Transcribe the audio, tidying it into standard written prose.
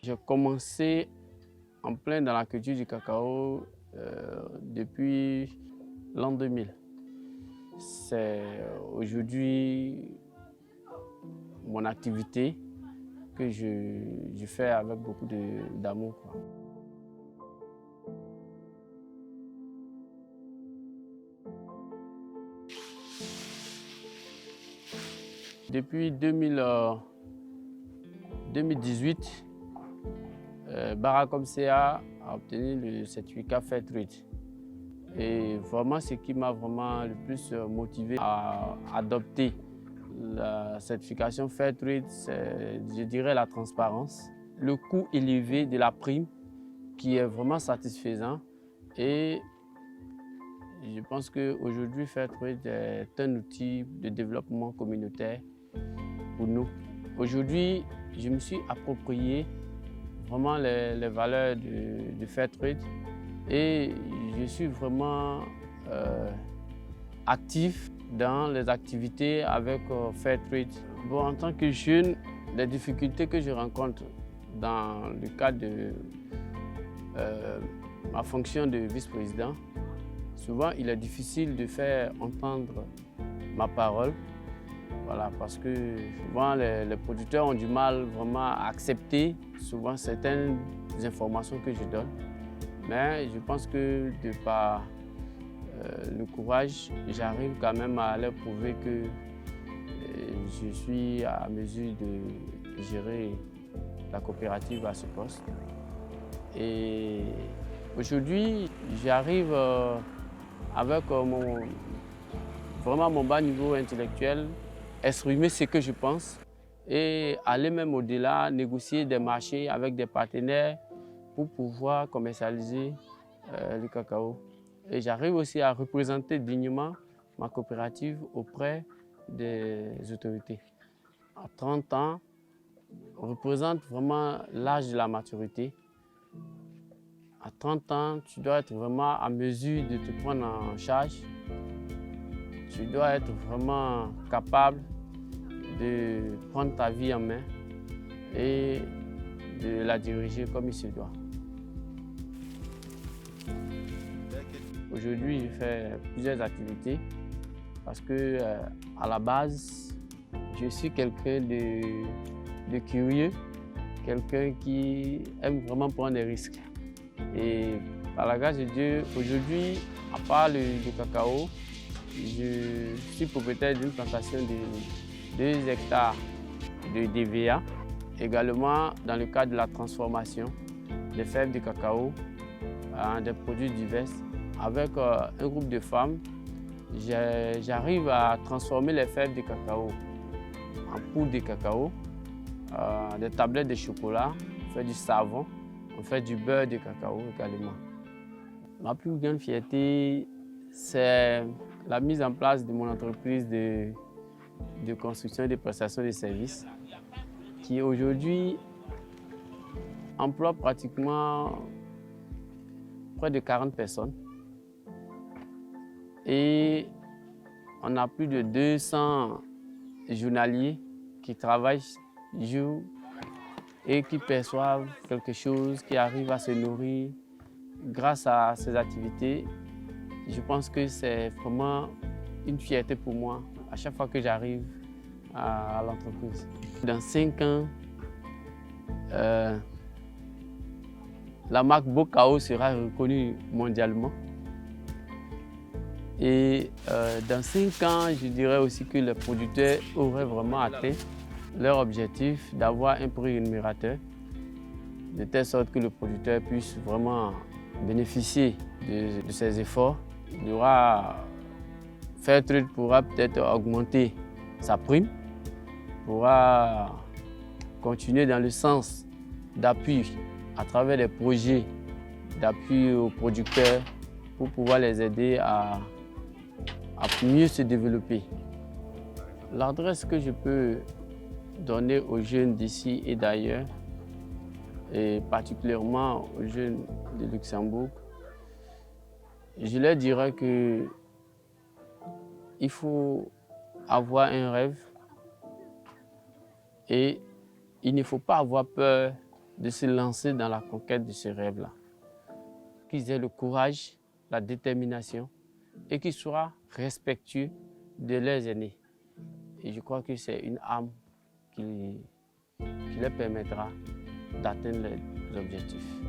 J'ai commencé en plein dans la culture du cacao depuis l'an 2000. C'est aujourd'hui mon activité que je fais avec beaucoup d'amour. Depuis 2018, Baracom CA a obtenu le certificat Fairtrade. Et vraiment, ce qui m'a vraiment le plus motivé à adopter la certification Fairtrade, c'est, je dirais, la transparence, le coût élevé de la prime qui est vraiment satisfaisant. Et je pense qu'aujourd'hui, Fairtrade est un outil de développement communautaire pour nous. Aujourd'hui, je me suis approprié vraiment les valeurs de Fairtrade et je suis vraiment actif dans les activités avec Fairtrade. Bon, en tant que jeune, les difficultés que je rencontre dans le cadre de ma fonction de vice-président, souvent il est difficile de faire entendre ma parole. Voilà, parce que souvent les producteurs ont du mal vraiment à accepter souvent certaines informations que je donne. Mais je pense que de par le courage, j'arrive quand même à leur prouver que je suis à mesure de gérer la coopérative à ce poste. Et aujourd'hui, j'arrive avec vraiment mon bas niveau intellectuel, exprimer ce que je pense et aller même au-delà, négocier des marchés avec des partenaires pour pouvoir commercialiser le cacao. Et j'arrive aussi à représenter dignement ma coopérative auprès des autorités. À 30 ans, on représente vraiment l'âge de la maturité. À 30 ans, tu dois être vraiment à mesure de te prendre en charge. Tu dois être vraiment capable de prendre ta vie en main et de la diriger comme il se doit. Aujourd'hui, je fais plusieurs activités parce que, à la base, je suis quelqu'un de curieux, quelqu'un qui aime vraiment prendre des risques. Et par la grâce de Dieu, aujourd'hui, à part le cacao, je suis propriétaire d'une plantation de 2 hectares de DVA. Également, dans le cadre de la transformation des fèves de cacao en des produits divers, avec un groupe de femmes, j'arrive à transformer les fèves de cacao en poudre de cacao, des tablettes de chocolat, on fait du savon, on fait du beurre de cacao également. Ma plus grande fierté, c'est la mise en place de mon entreprise de construction et de prestation de services qui aujourd'hui emploie pratiquement près de 40 personnes. Et on a plus de 200 journaliers qui travaillent jour et qui perçoivent quelque chose, qui arrivent à se nourrir grâce à ces activités. Je pense que c'est vraiment une fierté pour moi à chaque fois que j'arrive à l'entreprise. Dans 5 ans, la marque Bocao sera reconnue mondialement. Et dans 5 ans, je dirais aussi que les producteurs auraient vraiment atteint leur objectif d'avoir un prix rémunérateur, de telle sorte que le producteur puisse vraiment bénéficier de ses efforts. Fairtrade pourra peut-être augmenter sa prime, pourra continuer dans le sens d'appui à travers des projets d'appui aux producteurs pour pouvoir les aider à mieux se développer. L'adresse que je peux donner aux jeunes d'ici et d'ailleurs, et particulièrement aux jeunes de Luxembourg, je leur dirais qu'il faut avoir un rêve et il ne faut pas avoir peur de se lancer dans la conquête de ce rêve-là. Qu'ils aient le courage, la détermination et qu'ils soient respectueux de leurs aînés. Et je crois que c'est une arme qui leur permettra d'atteindre leurs objectifs.